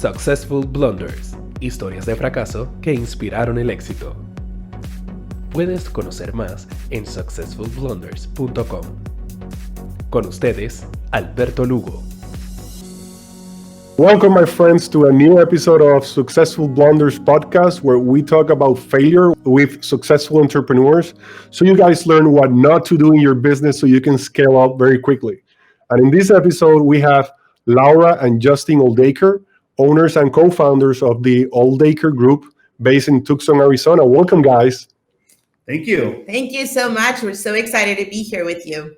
Successful Blunders, historias de fracaso que inspiraron el éxito. Puedes conocer más en successfulblunders.com. Con ustedes, Alberto Lugo. Welcome, my friends, to a new episode of Successful Blunders podcast, where we talk about failure with successful entrepreneurs, so you guys learn what not to do in your business so you can scale up very quickly. And in this episode, we have Laura and Justin Oldaker, owners and co-founders of the Oldaker Group, based in Tucson, Arizona. Welcome, guys. Thank you. Thank you so much. We're so excited to be here with you.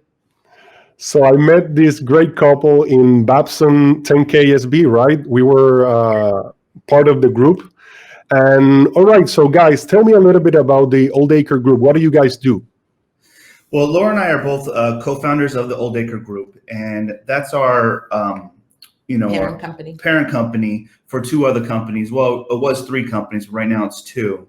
So I met this great couple in Babson 10KSB, right? We were part of the group. And all right, so guys, tell me a little bit about the Oldaker Group. What do you guys do? Well, Laura and I are both co-founders of the Oldaker Group, and that's our parent company for two other companies. Well, it was three companies, but right now it's two.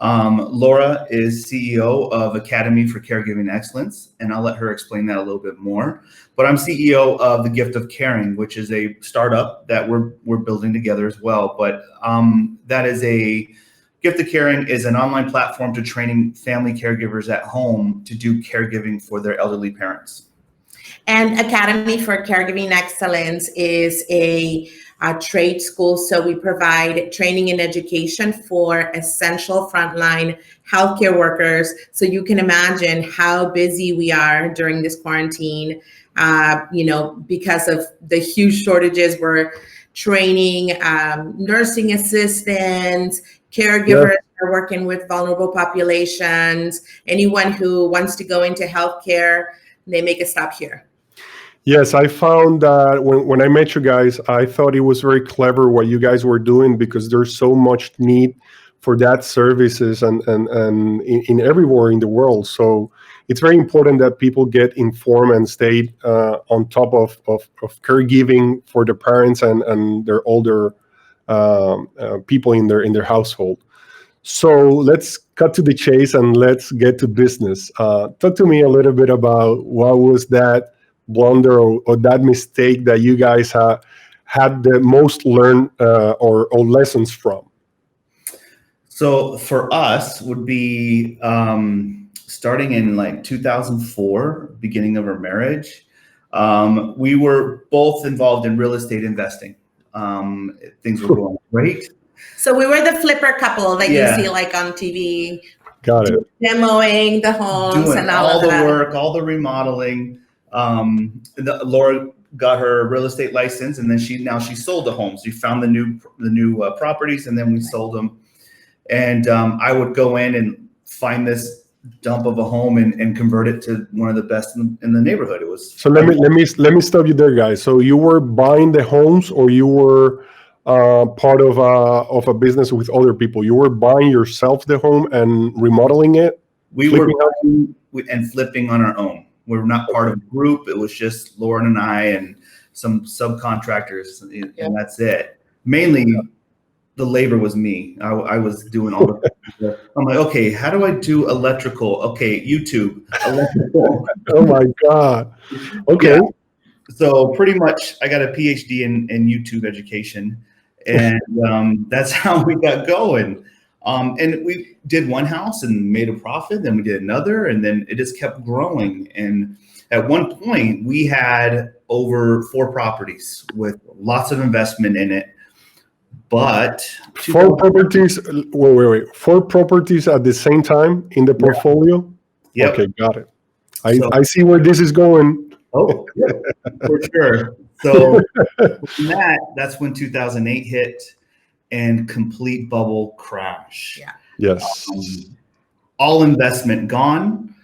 Laura is CEO of Academy for Caregiving Excellence, and I'll let her explain that a little bit more. But I'm CEO of The Gift of Caring, which is a startup that we're building together as well. But that is Gift of Caring is an online platform to training family caregivers at home to do caregiving for their elderly parents. And Academy for Caregiving Excellence is a trade school. So we provide training and education for essential frontline healthcare workers. So you can imagine how busy we are during this quarantine, because of the huge shortages. We're training nursing assistants, caregivers. Are working with vulnerable populations. Anyone who wants to go into healthcare, they make a stop here. Yes, I found that when I met you guys, I thought it was very clever what you guys were doing, because there's so much need for that services and in everywhere in the world. So it's very important that people get informed and stay on top of caregiving for the parents and their older people in their household. So let's cut to the chase and let's get to business. Talk to me a little bit about what was that blunder or that mistake that you guys had the most learned or lessons from. So for us would be starting in like 2004, beginning of our marriage. We were both involved in real estate investing. Things were going great. So we were the flipper couple that you see like on TV. Got it. Demoing the homes, doing and all the that. work, all the remodeling. Laura got her real estate license, and then she sold the homes. We found the new properties, and then we sold them. And I would go in and find this dump of a home and convert it to one of the best in the neighborhood. It was so. Let me stop you there, guys. So you were buying the homes, or you were part of a business with other people? You were buying yourself the home and remodeling it. We were buying and flipping on our own. We were not part of a group. It was just Lauren and I and some subcontractors, and that's it. Mainly, the labor was me. I was doing all the. I'm like, okay, how do I do electrical? Okay, YouTube, electrical. Oh my God. Okay. Yeah. So pretty much, I got a PhD in YouTube education, and that's how we got going. And we did one house and made a profit, then we did another, and then it just kept growing. And at one point, we had over 4 properties with lots of investment in it. But 4 properties. Wait. 4 properties at the same time in the portfolio. Yep. Okay, got it. I see where this is going. Oh, yeah, for sure. So that's when 2008 hit. And complete bubble crash. Yeah. Yes. All investment gone.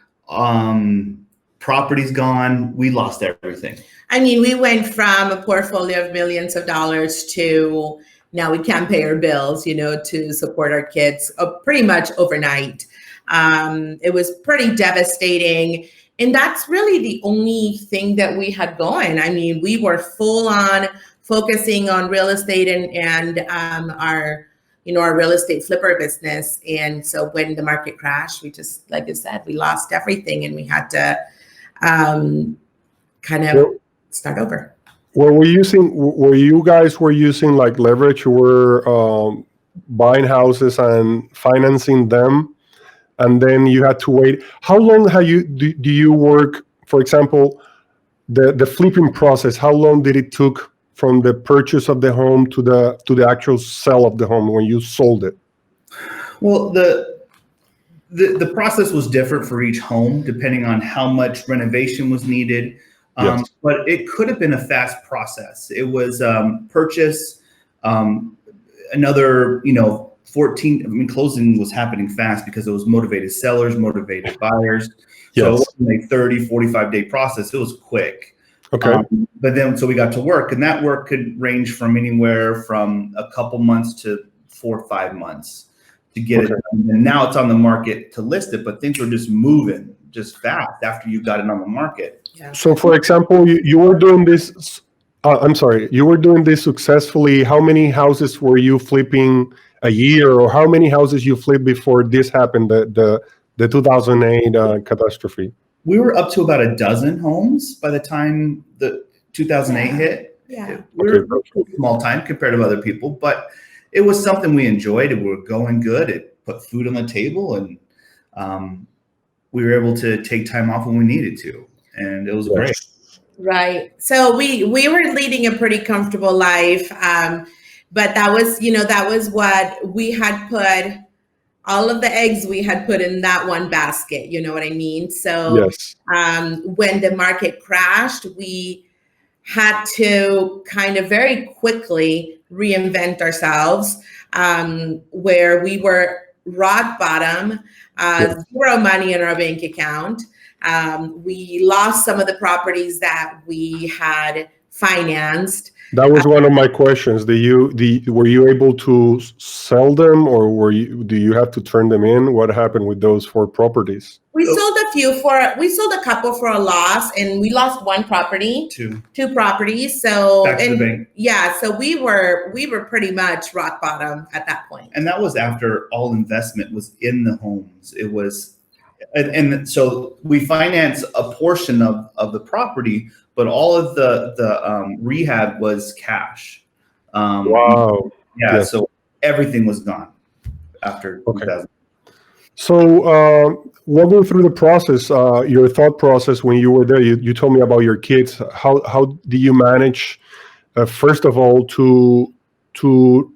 Properties gone. We lost everything. I mean, we went from a portfolio of millions of dollars to now we can't pay our bills, to support our kids pretty much overnight. It was pretty devastating. And that's really the only thing that we had going. I mean, we were full on focusing on real estate and our real estate flipper business. And so when the market crashed, we just, like I said, we lost everything and we had to kind of start over. were you guys using like leverage? You were buying houses and financing them, and then you had to wait. How long do you work? For example, the flipping process. How long did it took from the purchase of the home to the actual sale of the home when you sold it? Well, the process was different for each home depending on how much renovation was needed. Yes. But it could have been a fast process. It was purchase, another, 14. I mean, closing was happening fast because it was motivated sellers, motivated buyers. Yes. So it wasn't a 30, 45-day process. It was quick. Okay. But then, so we got to work, and that work could range from anywhere from a couple months to 4 or 5 months to get it done. And now it's on the market to list it, but things were just moving just fast after you got it on the market. Yeah. So, for example, you were doing this. You were doing this successfully. How many houses were you flipping a year, or how many houses you flipped before this happened? The 2008 catastrophe. We were up to about a dozen homes by the time the 2008 hit. Yeah. We were a small time compared to other people, but it was something we enjoyed. We were going good. It put food on the table, and we were able to take time off when we needed to, and it was great. Right. So we were leading a pretty comfortable life, but that was what we had put. All of the eggs we had put in that one basket, you know what I mean? So Yes. When the market crashed, we had to kind of very quickly reinvent ourselves, where we were rock bottom, zero money in our bank account. We lost some of the properties that we had financed. That was one of my questions. Were you able to sell them, or do you have to turn them in? What happened with those 4 properties? We sold a couple for a loss, and we lost one property, two properties. So Back to the bank. Yeah, so we were pretty much rock bottom at that point. And that was after all investment was in the homes. It was, and so we financed a portion of the property, but all of the rehab was cash. Wow. Yeah. Yes. So everything was gone after 2000. So walk me through the process, your thought process when you were there. You told me about your kids. How do you manage, first of all, to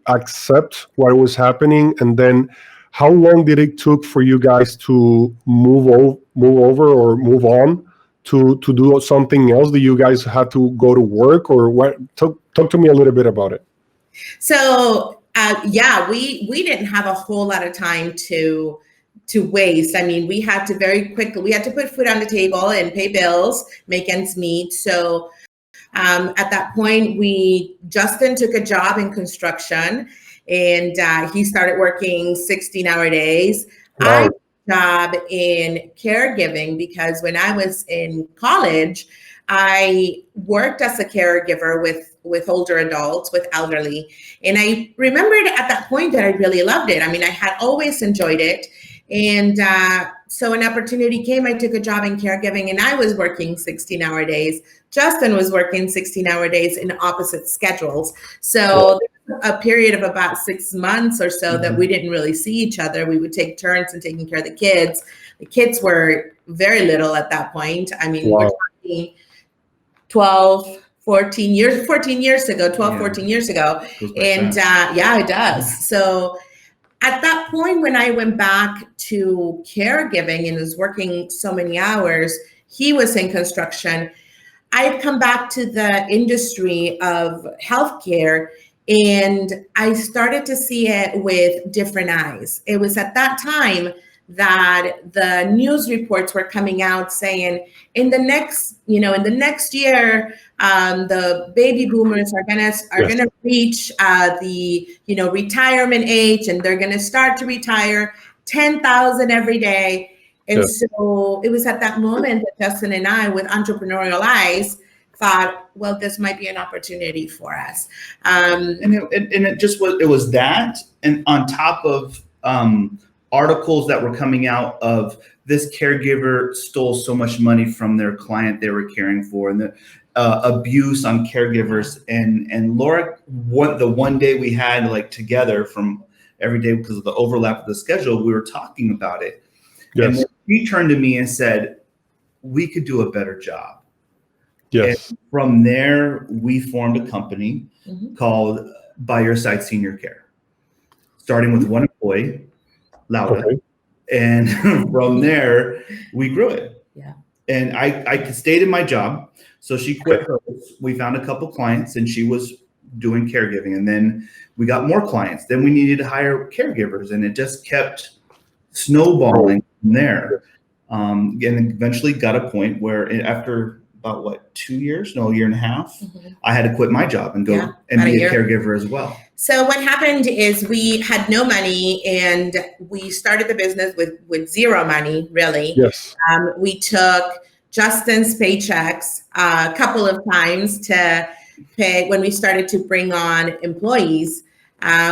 accept what was happening, and then how long did it took for you guys to move over or move on to do something else? Do you guys have to go to work, or what? Talk to me a little bit about it. So we didn't have a whole lot of time to waste. I mean, we had to very quickly, we had to put food on the table and pay bills, make ends meet. So at that point, Justin took a job in construction, and he started working 16-hour days. Wow. I job in caregiving because when I was in college, I worked as a caregiver with older adults, with elderly. And I remembered at that point that I really loved it. I mean, I had always enjoyed it. And so an opportunity came, I took a job in caregiving, and I was working 16-hour days. Justin was working 16-hour days in opposite schedules. So a period of about 6 months or so that we didn't really see each other. We would take turns in taking care of the kids. The kids were very little at that point. I mean, we're talking 14 years ago. And it does. So at that point, when I went back to caregiving and was working so many hours, he was in construction. I had come back to the industry of healthcare, and I started to see it with different eyes. It was at that time that the news reports were coming out saying in the next year, the baby boomers are gonna reach the retirement age, and they're gonna start to retire 10,000 every day. And so it was at that moment that Justin and I, with entrepreneurial eyes, thought, well, this might be an opportunity for us. It was that, and on top of articles that were coming out of this caregiver stole so much money from their client they were caring for, and abuse on caregivers. And Laura, the one day we had like together from every day because of the overlap of the schedule, we were talking about it. Yes. And she turned to me and said, we could do a better job. Yes. And from there, we formed a company called By Your Side Senior Care, starting with one employee, Laura. Okay. And from there, we grew it. Yeah. And I stayed in my job. So she quit hers. We found a couple clients and she was doing caregiving. And then we got more clients. Then we needed to hire caregivers. And it just kept snowballing from there. And eventually got a point where after about 2 years? No, a year and a half. I had to quit my job and go and be a caregiver as well. So what happened is we had no money and we started the business with zero money, really. Yes. We took Justin's paychecks a couple of times to pay when we started to bring on employees,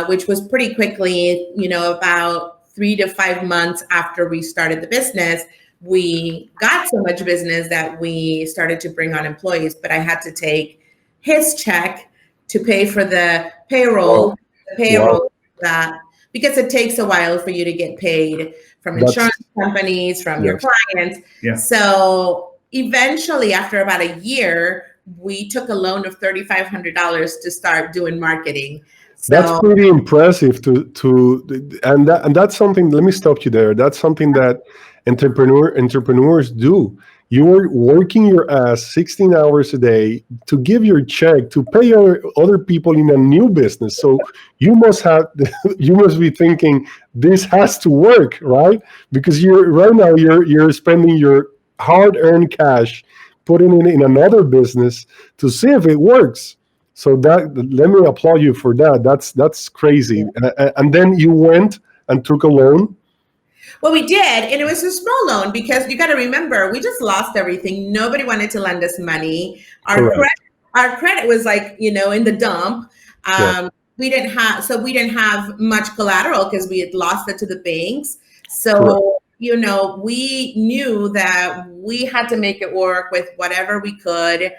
which was pretty quickly, about 3 to 5 months after we started the business. We got so much business that we started to bring on employees, but I had to take his check to pay for the payroll, that because it takes a while for you to get paid from insurance companies, from your clients. Yeah. So eventually, after about a year, we took a loan of $3,500 to start doing marketing. So, that's pretty impressive and that's something. Let me stop you there. That's something that entrepreneurs do. You're working your ass 16 hours a day to give your check to pay other people in a new business. So you must be thinking this has to work, right? Because you're spending your hard-earned cash, putting it in another business to see if it works. So let me applaud you for that. That's crazy. And then you went and took a loan. Well, we did, and it was a small loan because you got to remember, we just lost everything. Nobody wanted to lend us money. Our credit was in the dump. We didn't have much collateral because we had lost it to the banks. So, we knew that we had to make it work with whatever we could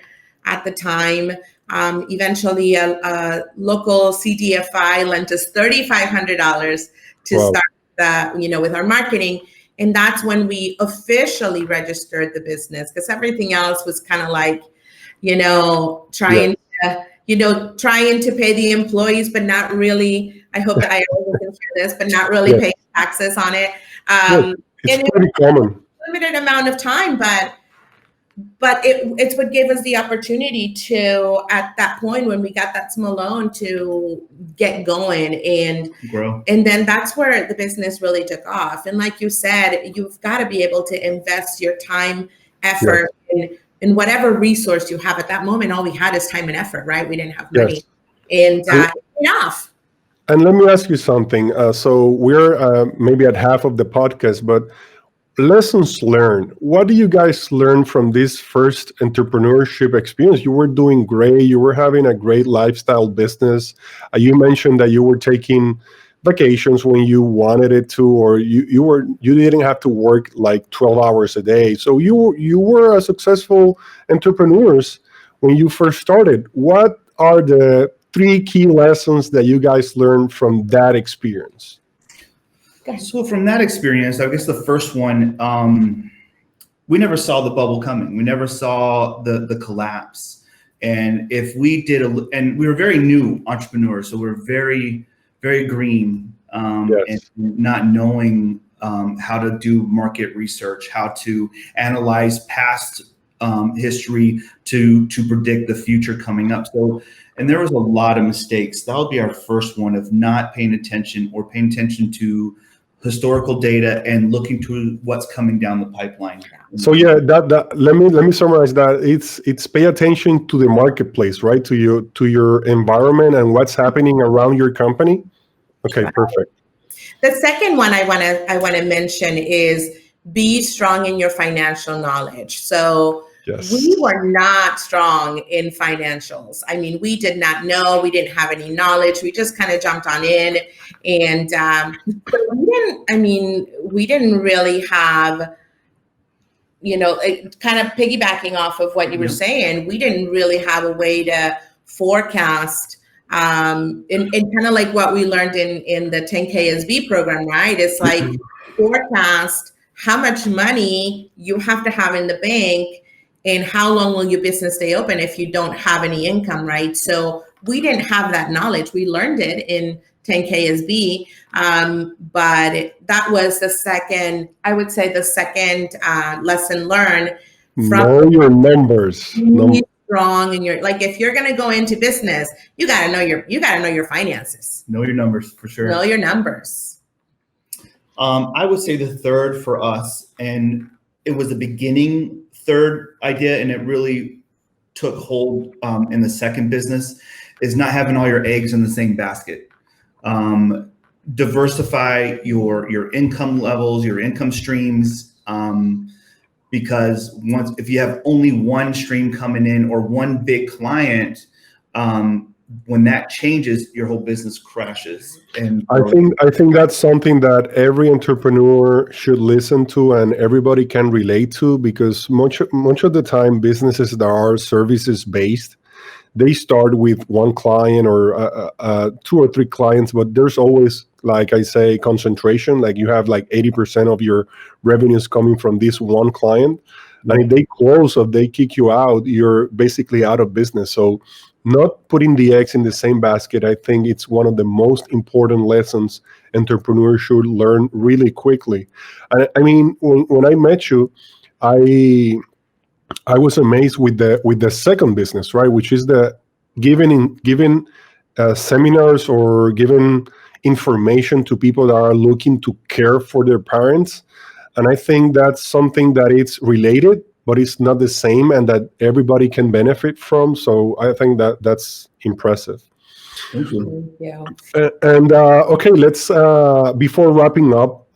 at the time. Eventually, a local CDFI lent us $3,500 to start with our marketing. And that's when we officially registered the business, because everything else was kind of like, trying to pay the employees, but not really. I hope that I always can hear this, but not really paying taxes on it. It's pretty common. Limited amount of time, but it's what gave us the opportunity to, at that point when we got that small loan, to get going and grow. And then that's where the business really took off. And like you said, you've got to be able to invest your time, effort in whatever resource you have. At that moment, all we had is time and effort, right? We didn't have money. And enough. And let me ask you something. So we're maybe at half of the podcast, but lessons learned. What do you guys learn from this first entrepreneurship experience? You were doing great. You were having a great lifestyle business. You mentioned that you were taking vacations when you wanted it to, or you didn't have to work like 12 hours a day. So you were a successful entrepreneurs when you first started. What are the 3 key lessons that you guys learned from that experience? So from that experience, I guess the first one, we never saw the bubble coming. We never saw the collapse. And if we did, and we were very new entrepreneurs, so we were very, very green, and not knowing how to do market research, how to analyze past history to predict the future coming up. So, and there was a lot of mistakes. That would be our first one, of not paying attention to historical data and looking to what's coming down the pipeline. So that let me summarize that. It's pay attention to the marketplace, right? To your environment and what's happening around your company. Okay, perfect. The second one I want to mention is be strong in your financial knowledge. So we were not strong in financials. I mean, we did not know. We didn't have any knowledge. We just kind of jumped on in, and we didn't really have, kind of piggybacking off of what you were saying, we didn't really have a way to forecast, and kind of like what we learned in the 10KSB program, right? It's like forecast how much money you have to have in the bank and how long will your business stay open if you don't have any income, right? So we didn't have that knowledge. We learned it in 10KSB, but that was the second lesson learned. Know your numbers. Strong, and you're like, if you're going to go into business, you got to know your finances. Know your numbers for sure. Know your numbers. I would say the third for us, and it was the beginning third idea, and it really took hold in the second business, is not having all your eggs in the same basket. Diversify your income levels, your income streams, because if you have only one stream coming in or one big client, when that changes, your whole business crashes. And I think that's something that every entrepreneur should listen to and everybody can relate to, because much of the time businesses that are services based, they start with one client or 2 or 3 clients, but there's always, like I say, concentration. Like you have like 80% of your revenues coming from this one client. And if they close or they kick you out, you're basically out of business. So not putting the eggs in the same basket, I think it's one of the most important lessons entrepreneurs should learn really quickly. I mean, when I met you, I was amazed with the second business, right? Which is the giving seminars or giving information to people that are looking to care for their parents. And I think that's something that it's related, but it's not the same, and that everybody can benefit from. So I think that's impressive. Thank you. Yeah. And okay, let's before wrapping up,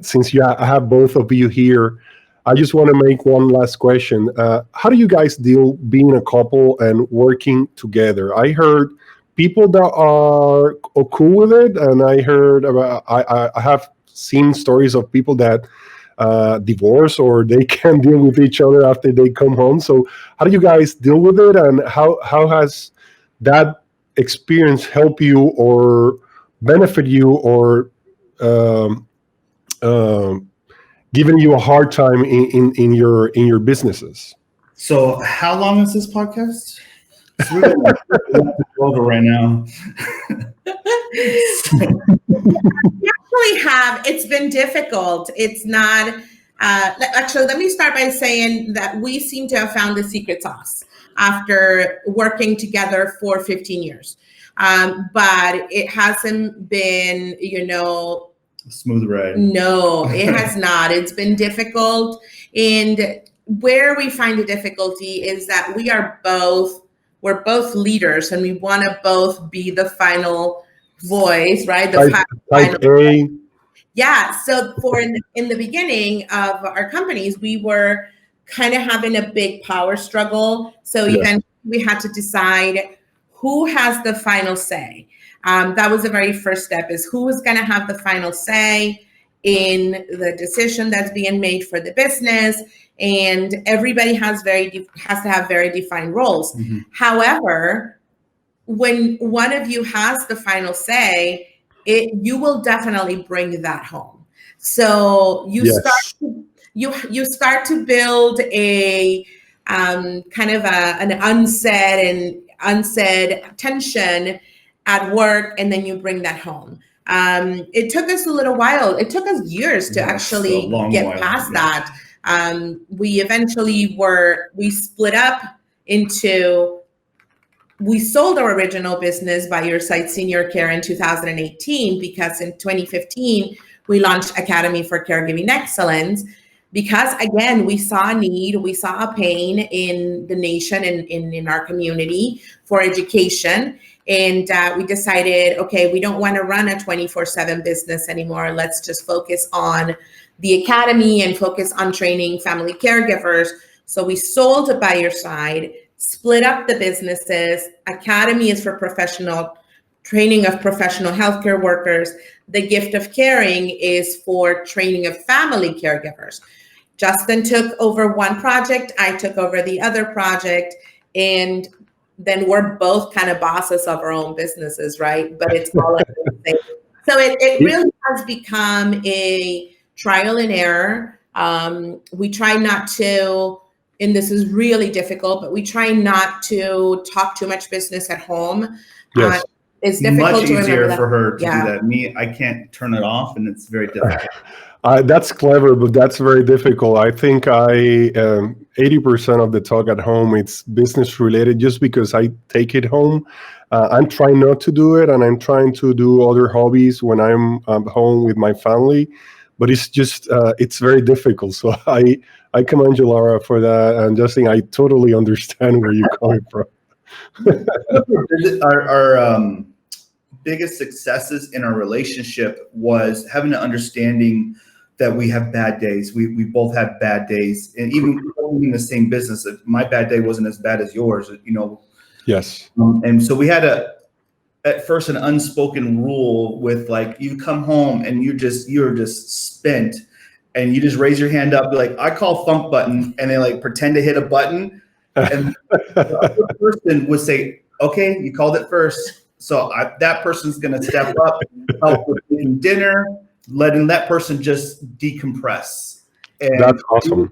since I have both of you here, I just want to make one last question. How do you guys deal being a couple and working together? I heard people that are cool with it, and I heard about I have seen stories of people that divorce or they can't deal with each other after they come home. So how do you guys deal with it, and how has that experience help you or benefit you or giving you a hard time in your businesses? So how long is this podcast? It's really over right now. It's been difficult. It's not, actually, let me start by saying that we seem to have found the secret sauce after working together for 15 years. But it hasn't been, a smooth ride. No, it has not. It's been difficult. And where we find the difficulty is that we're both leaders, and we want to both be the final voice, right? Type A. Yeah. So in the beginning of our companies, we were kind of having a big power struggle. So eventually we had to decide who has the final say. That was the very first step, is who is going to have the final say in the decision that's being made for the business. And everybody has to have very defined roles. Mm-hmm. However, when one of you has the final say, you will definitely bring that home. So you start to build a kind of an unsaid tension at work, and then you bring that home. It took us a little while. It took us years to actually get past that. We eventually we split up into. We sold our original business, By Your Side Senior Care, in 2018, because in 2015, we launched Academy for Caregiving Excellence, because, again, we saw a need, we saw a pain in the nation and in our community for education. And we decided, okay, we don't want to run a 24/7 business anymore. Let's just focus on the Academy and focus on training family caregivers. So we sold By Your Side, split up the businesses. Academy is for professional training of professional healthcare workers. The Gift of Caring is for training of family caregivers. Justin took over one project, I took over the other project, and then we're both kind of bosses of our own businesses, right? But it's all at the same. So it really has become a trial and error. We try not to, and this is really difficult, but we try not to talk too much business at home. Yes. It's difficult Much to easier remember for her to Yeah. do that. Me, I can't turn it off, and it's very difficult. That's clever, but that's very difficult. I think 80% of the talk at home, it's business related just because I take it home. I'm trying not to do it, and I'm trying to do other hobbies when I'm home with my family, but it's just, it's very difficult. So I commend you, Laura, for that. And Justin, I totally understand where you're coming from. Our biggest successes in our relationship was having an understanding that we have bad days. We both have bad days, and even in the same business, my bad day wasn't as bad as yours, Yes. And so we had at first an unspoken rule with, like, you come home and you're just spent, and you just raise your hand up, like, I call funk button, and they like pretend to hit a button, and the other person would say, okay, you called it first. So that person's going to step up, help with making dinner, letting that person just decompress. And that's awesome.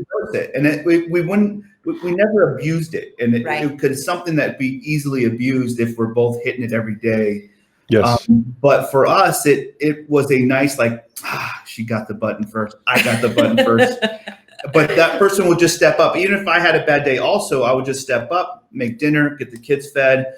And we never abused it. And Right. it could something that be easily abused if we're both hitting it every day. Yes. But for us, it was a nice, like, she got the button first. I got the button first. But that person would just step up. Even if I had a bad day also, I would just step up, make dinner, get the kids fed,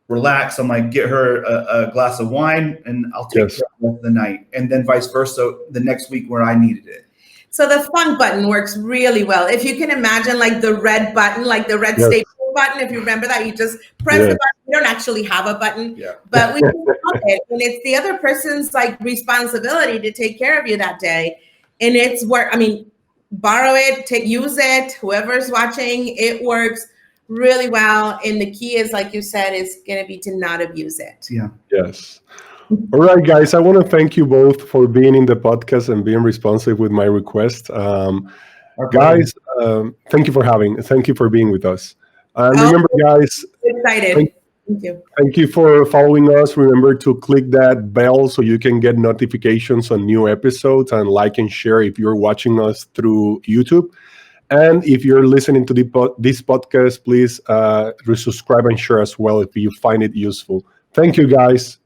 relax. I'm like, get her a glass of wine, and I'll take care of the night. And then vice versa the next week where I needed it. So the funk button works really well. If you can imagine, like the red button, like the red staple button, if you remember that, you just press the button. We don't actually have a button, but we can help it. And it's the other person's like responsibility to take care of you that day. And it's work. I mean, borrow it, use it, whoever's watching, it works really well. And the key is, like you said, is going to be to not abuse it. Yeah. Yes. All right, guys, I want to thank you both for being in the podcast and being responsive with my request. Guys, thank you for being with us. And remember, guys, excited. Thank you. Thank you for following us. Remember to click that bell so you can get notifications on new episodes, and like and share if you're watching us through YouTube. And if you're listening to this podcast, please resubscribe and share as well if you find it useful. Thank you, guys.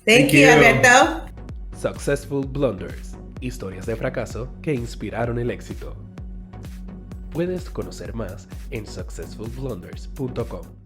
Thank you, Alberto. Successful Blunders, historias de fracaso que inspiraron el éxito. Puedes conocer más en successfulblunders.com.